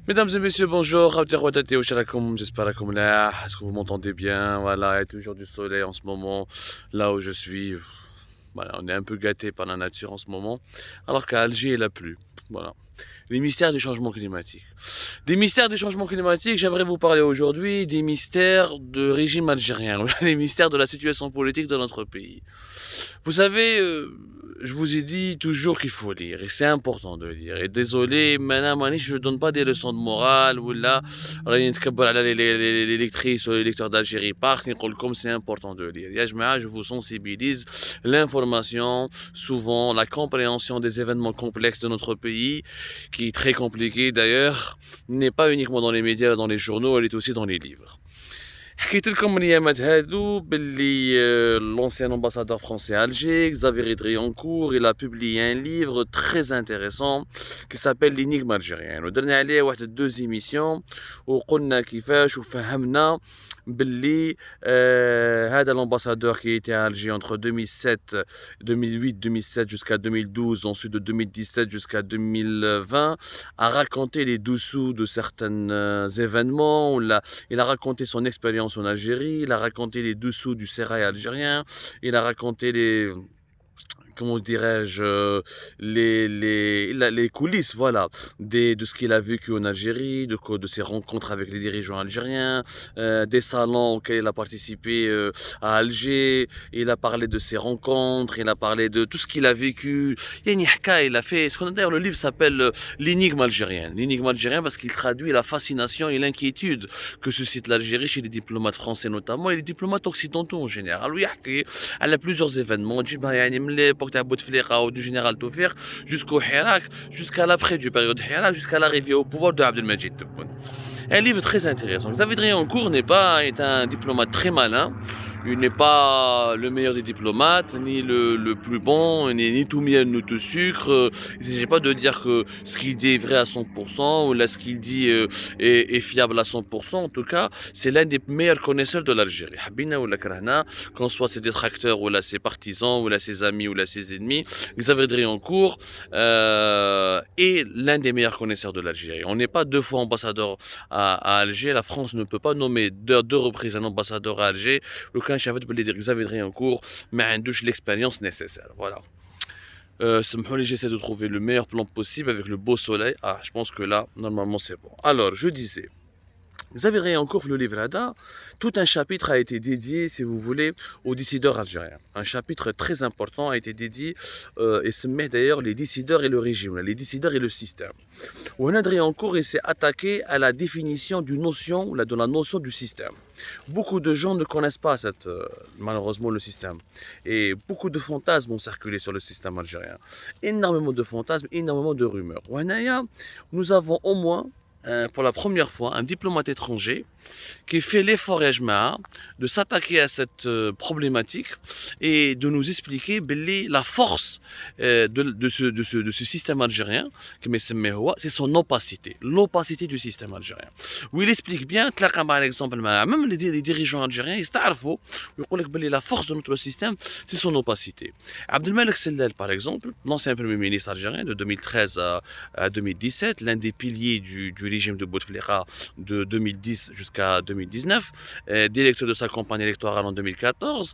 Mesdames et messieurs, bonjour. J'espère que est-ce que vous m'entendez bien? Voilà, il y a toujours du soleil en ce moment, là où je suis. Voilà, on est un peu gâté par la nature en ce moment, alors qu'à Alger, il a plu. Voilà. Les mystères du changement climatique. Des mystères du changement climatique, j'aimerais vous parler aujourd'hui des mystères de régime algérien, les mystères de la situation politique de notre pays. Vous savez, je vous ai dit toujours qu'il faut lire, et c'est important de lire. Et désolé, maintenant, je ne donne pas des leçons de morale, ou là, les lectrices ou les lecteurs d'Algérie partent, comme c'est important de lire. Ya jma'a, je vous sensibilise l'information, souvent la compréhension des événements complexes de notre pays, qui est très compliqué d'ailleurs, n'est pas uniquement dans les médias, dans les journaux, elle est aussi dans les livres. حكيت لكم من الايامات هادو باللي l'ancien ambassadeur français à Alger, Xavier Driancourt, il a publié un livre très intéressant qui s'appelle L'énigme algérienne. ودرنا عليه واحد deux émissions وقلنا كيفاش وفهمنا باللي هذا l'ambassadeur qui était à Alger entre 2007 2008 2007 jusqu'à 2012, ensuite de 2017 jusqu'à 2020, a raconté les dessous de certains événements. Il a raconté son expérience en Algérie, il a raconté les dessous du sérail algérien, il a raconté comment dirais-je, les coulisses, voilà, de ce qu'il a vécu en Algérie, de ses rencontres avec les dirigeants algériens, des salons auxquels il a participé à Alger. Il a parlé de ses rencontres, il a parlé de tout ce qu'il a vécu. Il a fait, d'ailleurs, le livre s'appelle L'énigme algérienne. L'énigme algérienne parce qu'il traduit la fascination et l'inquiétude que suscite l'Algérie chez les diplomates français notamment et les diplomates occidentaux en général. Elle a plusieurs événements, l'époque de Bouteflika ou du général Toufir, jusqu'au Hirak, jusqu'à l'après du période Hirak, jusqu'à l'arrivée au pouvoir de Abdelmajid Tebboune. Un livre très intéressant. Xavier Driancourt est un diplomate très malin. Il n'est pas le meilleur des diplomates, ni le plus bon, ni tout miel, ni tout sucre. Il ne s'agit pas de dire que ce qu'il dit est vrai à 100%, ou là ce qu'il dit est fiable à 100%. En tout cas, c'est l'un des meilleurs connaisseurs de l'Algérie. Habina ou la Krahna, qu'on soit ses détracteurs, ou là ses partisans, ou là ses amis, ou là ses ennemis, Xavier Driancourt est l'un des meilleurs connaisseurs de l'Algérie. On n'est pas deux fois ambassadeur à Alger. La France ne peut pas nommer deux reprises un ambassadeur à Alger. Le كان شافت باللي Xavier Driancourt ما عندوش l'expérience nécessaire. Voilà. J'essaie de trouver le meilleur plan possible avec le beau soleil. Ah, je pense que là, normalement, c'est bon. Alors, je disais, Xavier encore le livre là, tout un chapitre a été dédié, si vous voulez, aux décideurs algériens. Un chapitre très important a été dédié et se met d'ailleurs les décideurs et le régime, les décideurs et le système. Driancourt il s'est attaqué à la définition de la notion du système. Beaucoup de gens ne connaissent pas malheureusement le système. Et beaucoup de fantasmes ont circulé sur le système algérien. Énormément de fantasmes, énormément de rumeurs. Nous avons au moins pour la première fois un diplomate étranger qui fait l'effort de s'attaquer à cette problématique et de nous expliquer la force de ce système algérien, c'est son opacité, l'opacité du système algérien. Où il explique bien, par exemple, même les dirigeants algériens, ils savent la force de notre système, c'est son opacité. Abdelmalek Sellel, par exemple, l'ancien premier ministre algérien de 2013 à 2017, l'un des piliers du régime de Bouteflika de 2010 jusqu'à 2019, directeur de sa campagne électorale en 2014.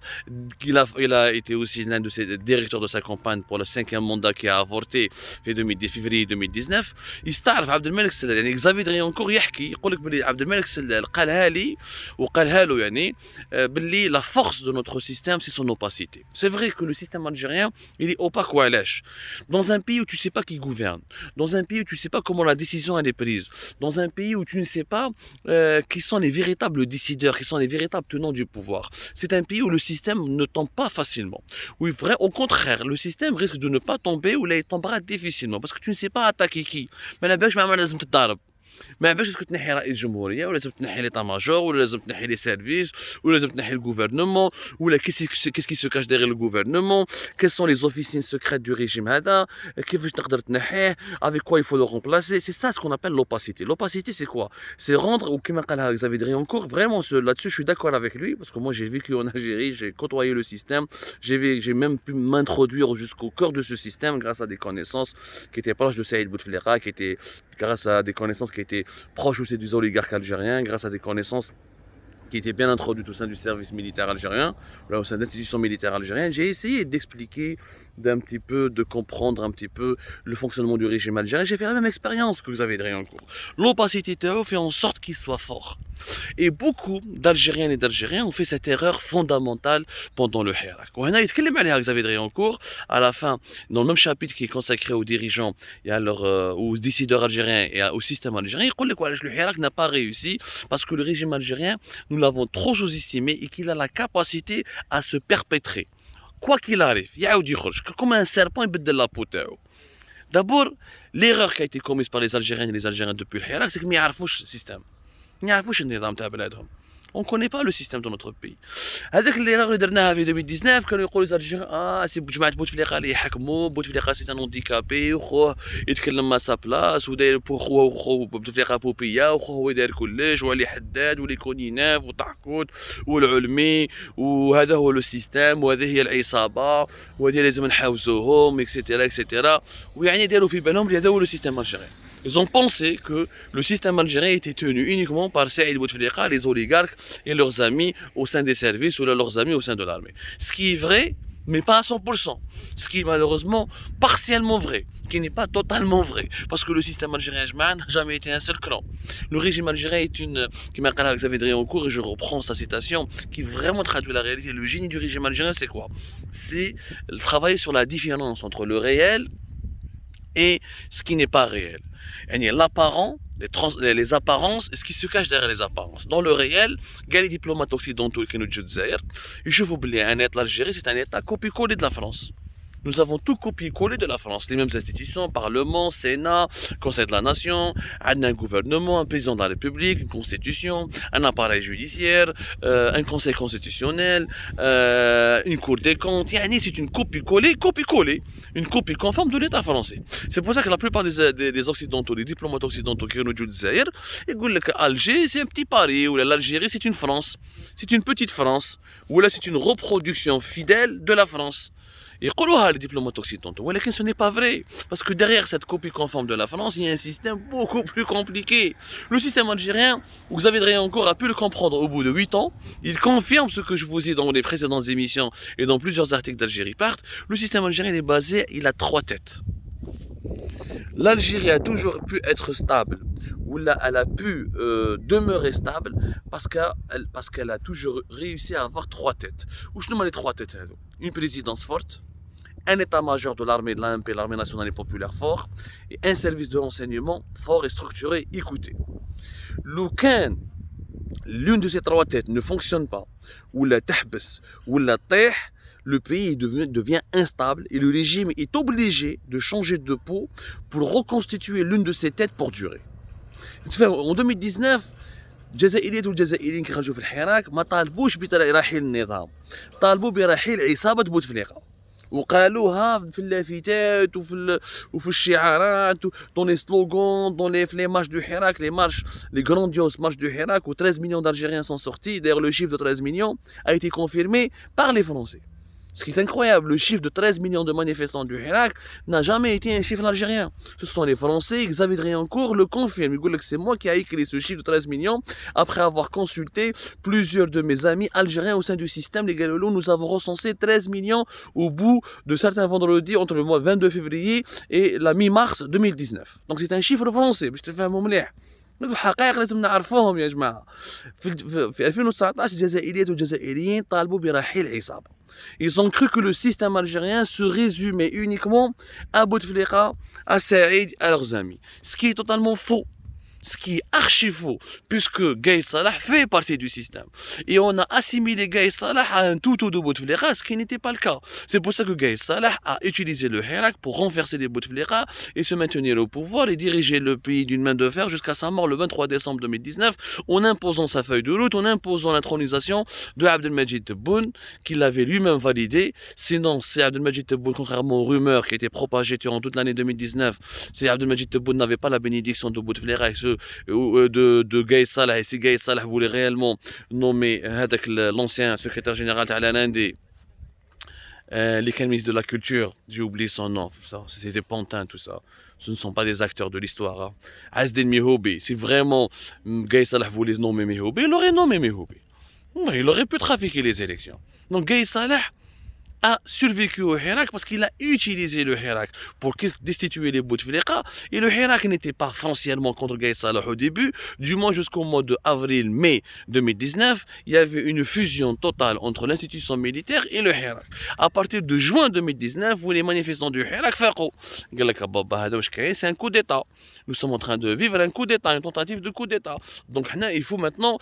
Il a été aussi l'un de ses directeurs de sa campagne pour le 5e mandat qui a avorté في février 2019. يستعرف عبد الملك السلال يعني Xavier Driancourt يقول لك بلي عبد الملك السلال قالها لي وقالها له يعني باللي la force de notre système c'est son opacité. C'est vrai que le système algérien il est opaque وعلاش. Dans un pays où tu sais pas qui gouverne, dans un pays où tu sais pas comment la décision elle est prise, dans un pays où tu ne sais pas qui sont les véritables décideurs, qui sont les véritables tenants du pouvoir. C'est un pays où le système ne tombe pas facilement. Oui, vrai, au contraire, le système risque de ne pas tomber ou là il tombera difficilement parce que tu ne sais pas attaquer qui. Mais la bêche, لازم تتضارب. ما باش تسكت تنحي رئيس جمهوريه ولا لازم تنحي ليطا ماجور ولا لازم تنحي لي سيرفيس ولا لازم تنحي الغوفرنمون ولا qu'est-ce qui se cache derrière le gouvernement, quelles sont les officines secrètes du régime هذا, كيفاش تقدر تنحيه, avec quoi il faut le remplacer. C'est ça ce qu'on appelle l'opacité. L'opacité c'est quoi? C'est rendre, ou كما قالها Xavier Driancourt, vraiment là-dessus je suis d'accord avec lui parce que moi j'ai vécu en Algérie, j'ai côtoyé le système, j'ai même pu m'introduire jusqu'au cœur de ce système grâce à des connaissances qui étaient proches de Saïd Bouteflika, grâce à des connaissances qui étaient proches aussi des oligarques algériens, grâce à des connaissances qui était bien introduite au sein du service militaire algérien, là, au sein d'institutions militaires algériennes, j'ai essayé d'expliquer, d'un petit peu, de comprendre un petit peu le fonctionnement du régime algérien. J'ai fait la même expérience que vous avez en cours. L'opacité Théo fait en sorte qu'il soit fort. Et beaucoup d'Algériennes et d'Algériens ont fait cette erreur fondamentale pendant le Hirak. وهنا يتكلم عليها Xavier Driancourt à la fin, dans le même chapitre qui est consacré aux dirigeants et aux décideurs algériens et au système algérien. Il dit que le Hirak n'a pas réussi parce que le régime algérien, nous l'avons trop sous-estimé et qu'il a la capacité à se perpétrer. Quoi qu'il arrive, يعاود يخرج comme un serpent يبدل la peau تاعو. D'abord, l'erreur qui a été commise par les Algériennes et les Algériens depuis le Hirak, c'est qu'ils ne يعرفوش le système. On ne connaît pas le système de notre pays. هذاك l'erreur اللي درناها في 2019 كانوا يقولوا les Algériens سي جماعة بوتفليقة اللي يحكموا بوتفليقة سي ان هانديكابي وخوه يتكلم ما سا بلاص وداير خوه بوتفليقة بوبيا وخوه هو داير كلش وعلي حداد ولي كونيناف وطحكوت والعلمي وهذا هو لو سيستم وهذه هي العصابة وهذه لازم نحاوزوهم اكسيتيرا اكسيتيرا ويعني داروا في بالهم هذا هو لو سيستم الجيريان. Ils ont pensé que le système algérien était tenu uniquement par Saïd Bouteflika, les oligarques et leurs amis au sein des services ou leurs amis au sein de l'armée. Ce qui est vrai, mais pas à 100%. Ce qui est malheureusement partiellement vrai, qui n'est pas totalement vrai. Parce que le système algérien n'a jamais été un seul clan. Le régime algérien est qui m'a dit Xavier Driancourt, et je reprends sa citation, qui vraiment traduit la réalité. Le génie du régime algérien, c'est quoi? C'est travailler sur la différence entre le réel et ce qui n'est pas réel. L'apparent, les apparences et ce qui se cache derrière les apparences. Dans le réel, les diplomates occidentaux qui nous disent je vous oublier un État, l'Algérie, c'est un État copié-collé de la France. Nous avons tout copié-collé de la France, les mêmes institutions, Parlement, Sénat, Conseil de la Nation, un gouvernement, un président de la République, une constitution, un appareil judiciaire, un conseil constitutionnel, une cour des comptes. C'est une copie-collée, une copie conforme de l'État français. C'est pour ça que la plupart des occidentaux, des diplomates occidentaux qui nous disent Zaïre, ils disent qu'Alger c'est un petit Paris, ou l'Algérie c'est une France, c'est une petite France, ou là c'est une reproduction fidèle de la France. Et les diplomates occidentaux, mais ce n'est pas vrai, parce que derrière cette copie conforme de la France, il y a un système beaucoup plus compliqué. Le système algérien, Xavier Driancourt a pu le comprendre au bout de 8 ans, il confirme ce que je vous ai dit dans les précédentes émissions et dans plusieurs articles d'Algérie Part. Le système algérien est basé, il a 3 têtes. L'Algérie a toujours pu être stable, ou elle a pu demeurer stable parce qu'elle a toujours réussi à avoir 3 têtes. Où je les 3 têtes? Une présidence forte, un état-major de l'armée de l'AMP, l'armée nationale et populaire fort, et un service de renseignement fort et structuré. Écoutez, l'une de ces 3 têtes ne fonctionne pas, ou la tahbes, ou la taih, le pays devient instable et le régime est obligé de changer de peau pour reconstituer l'une de ses têtes pour durer. En 2019, الجزائريين والجزائريين كي خرجوا في الحراك ما طالبوش برحيل النظام، طالبوا برحيل عصابة بوتفليقة وقالوها في اللافتات وفي الشعارات dans les slogans, dans les marches du Hirak, les grandioses marches du Hirak où 13 millions d'Algériens sont sortis. D'ailleurs le chiffre de 13 millions a été confirmé par les Français. Ce qui est incroyable, le chiffre de 13 millions de manifestants du Hirak n'a jamais été un chiffre algérien. Ce sont les Français, Xavier Driancourt le confirme. Il dit que c'est moi qui ai écrit ce chiffre de 13 millions après avoir consulté plusieurs de mes amis algériens au sein du système. Les Galolos, nous avons recensé 13 millions au bout de certains vendredis entre le mois 22 février et la mi-mars 2019. Donc c'est un chiffre français. Je te fais un moment là. الحقائق لازم نعرفوهم يا جماعه. في 2019 الجزائريات والجزائريين طالبوا برحيل عصابه. Ils ont cru que le système algérien se résumait uniquement à Bouteflika, à Saïd, à leurs amis. Ce qui est totalement faux. Ce qui est archi faux, puisque Gaïd Salah fait partie du système. Et on a assimilé Gaïd Salah à un toutou de Bouteflika, ce qui n'était pas le cas. C'est pour ça que Gaïd Salah a utilisé le Hirak pour renverser les Bouteflika et se maintenir au pouvoir et diriger le pays d'une main de fer jusqu'à sa mort le 23 décembre 2019, en imposant sa feuille de route, en imposant l'intronisation de Abdelmajid Tebboune, qu'il avait lui-même validé. Sinon, c'est Abdelmajid Tebboune, contrairement aux rumeurs qui étaient propagées durant toute l'année 2019, c'est Abdelmajid Tebboune n'avait pas la bénédiction de Bouteflika de Gaïd Salah. Et si Gaïd Salah voulait réellement nommer l'ancien secrétaire général de l'Inde, l'économiste de la culture, j'ai oublié son nom, c'était Pantin, tout ça. Ce ne sont pas des acteurs de l'histoire. Hein. Azdin Mihoubi, si vraiment Gaye Salah voulait nommer Mihoubi, il aurait nommé Mihoubi. Il aurait pu trafiquer les élections. Donc Gaye Salah a survécu au Hirak parce qu'il a utilisé le Hirak pour destituer les Bouteflika. Et le Hirak n'était pas foncièrement contre Gaye Salah au début, du moins jusqu'au mois de avril-mai 2019, il y avait une fusion totale entre l'institution militaire et le Hirak. À partir de juin 2019, où les manifestants du Hirak font c'est un coup d'État. Nous sommes en train de vivre un coup d'État, une tentative de coup d'État. Donc il faut maintenant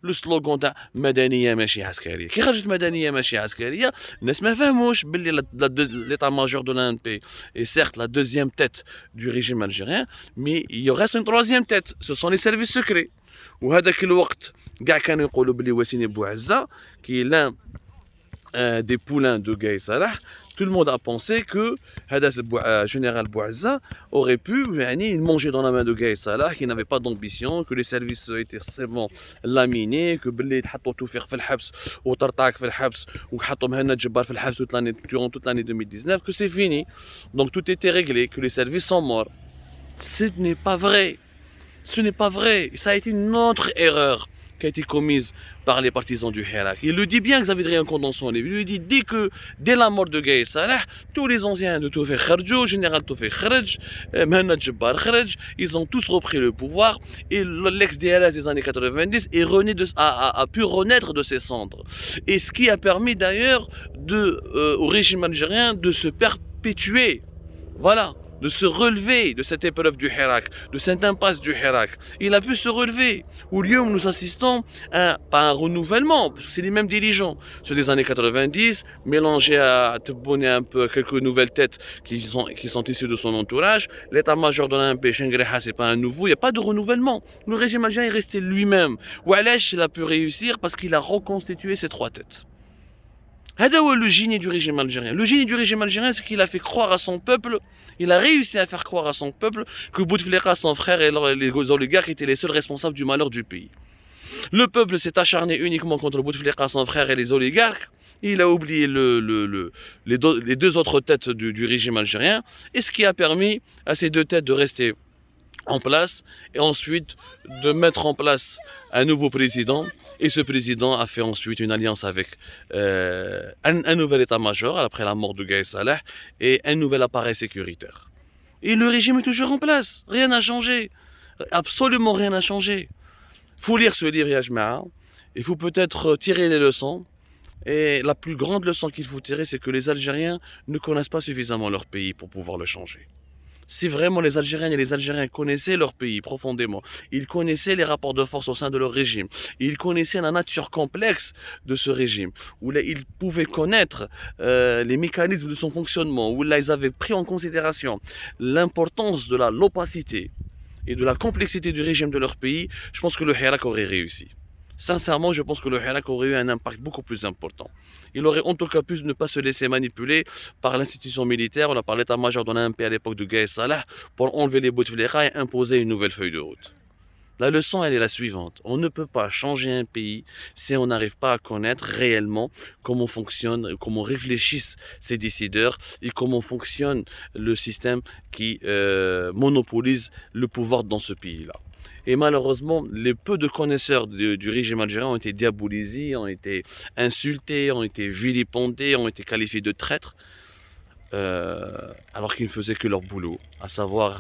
le slogan de Madaniya Machi Askariya. Qui خرجت Madaniya Machi Askariya الناس ما فهموش باللي l'état-major de l'ANP est certes la deuxième tête du régime algérien, mais il y reste une troisième tête, ce sont les services secrets. وهذاك الوقت كاع كانوا يقولوا بلي وسيم بوعزة qui est l'un des poulains de Gaye Salah. Tout le monde a pensé que général Bouazza aurait pu manger dans la main de Gaye Salah, qui n'avait pas d'ambition, que les services étaient extrêmement laminés, que Belli حطوا توفيق في الحبس وطرطاق في الحبس وحطوا مهند جبار في الحبس durant toute l'année 2019, que c'est fini. Donc tout était réglé, que les services sont morts. Ce n'est pas vrai. Ce n'est pas vrai. Ça a été une autre erreur qui a été commise par les partisans du Hirak. Il le dit bien, Xavier Drian dans son livre. Il dit que dès la mort de Gaye Salah, tous les anciens de Toufik Kharjo, général Toufik Kharj, Mohamed Jabbar Kharj, ils ont tous repris le pouvoir et l'ex-DLS des années 90 a pu renaître de ses cendres. Et ce qui a permis d'ailleurs au régime algérien de se perpétuer. Voilà. De se relever de cette épreuve du Hirak, de cette impasse du Hirak. Il a pu se relever. Au lieu où nous assistons à, pas un renouvellement, parce que c'est les mêmes dirigeants, ceux des années 90, mélangés à Tebboune un peu quelques nouvelles têtes qui sont issues de son entourage. L'état-major de l'ANP, Chengreha, c'est pas un nouveau, il n'y a pas de renouvellement. Le régime algérien est resté lui-même. Oualesh, il a pu réussir parce qu'il a reconstitué ses trois têtes. C'est le génie du régime algérien. Le génie du régime algérien, c'est qu'il a fait croire à son peuple, il a réussi à faire croire à son peuple que Bouteflika, son frère et les oligarques étaient les seuls responsables du malheur du pays. Le peuple s'est acharné uniquement contre Bouteflika, son frère et les oligarques. Il a oublié les deux autres têtes du régime algérien. Et ce qui a permis à ces deux têtes de rester en place et ensuite de mettre en place un nouveau président. Et ce président a fait ensuite une alliance avec un nouvel état-major après la mort de Gaye Salah et un nouvel appareil sécuritaire. Et le régime est toujours en place. Rien n'a changé. Absolument rien n'a changé. Il faut lire ce livre, Yajma'a. Il faut peut-être tirer les leçons. Et la plus grande leçon qu'il faut tirer, c'est que les Algériens ne connaissent pas suffisamment leur pays pour pouvoir le changer. Si vraiment les Algériennes et les Algériens connaissaient leur pays profondément, ils connaissaient les rapports de force au sein de leur régime, ils connaissaient la nature complexe de ce régime, où là, ils pouvaient connaître les mécanismes de son fonctionnement, où là, ils avaient pris en considération l'importance de l'opacité et de la complexité du régime de leur pays, je pense que le Hirak aurait réussi. Sincèrement, je pense que le Hirak aurait eu un impact beaucoup plus important. Il aurait en tout cas pu ne pas se laisser manipuler par l'institution militaire, on a parlé d'état-major de l'ANP à l'époque de Gaye Salah, pour enlever les Bouteflika et imposer une nouvelle feuille de route. La leçon, elle est la suivante. On ne peut pas changer un pays si on n'arrive pas à connaître réellement comment fonctionne, comment réfléchissent ces décideurs et comment fonctionne le système qui monopolise le pouvoir dans ce pays-là. Et malheureusement, les peu de connaisseurs du régime algérien ont été diabolisés, ont été insultés, ont été vilipendés, ont été qualifiés de traîtres, alors qu'ils ne faisaient que leur boulot, à savoir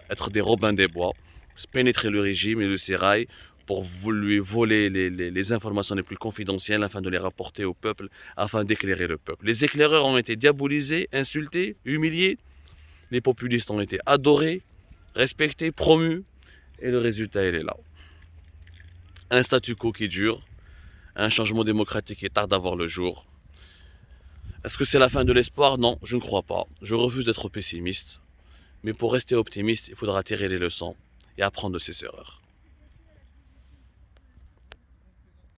être des robins des bois, pénétrer le régime et le sérail pour lui voler les informations les plus confidentielles afin de les rapporter au peuple, afin d'éclairer le peuple. Les éclaireurs ont été diabolisés, insultés, humiliés. Les populistes ont été adorés, respectés, promus. Et le résultat, il est là. Un statu quo qui dure, un changement démocratique qui tarde à voir le jour. Est-ce que c'est la fin de l'espoir? Non, je ne crois pas. Je refuse d'être pessimiste. Mais pour rester optimiste, il faudra tirer les leçons et apprendre de ses erreurs.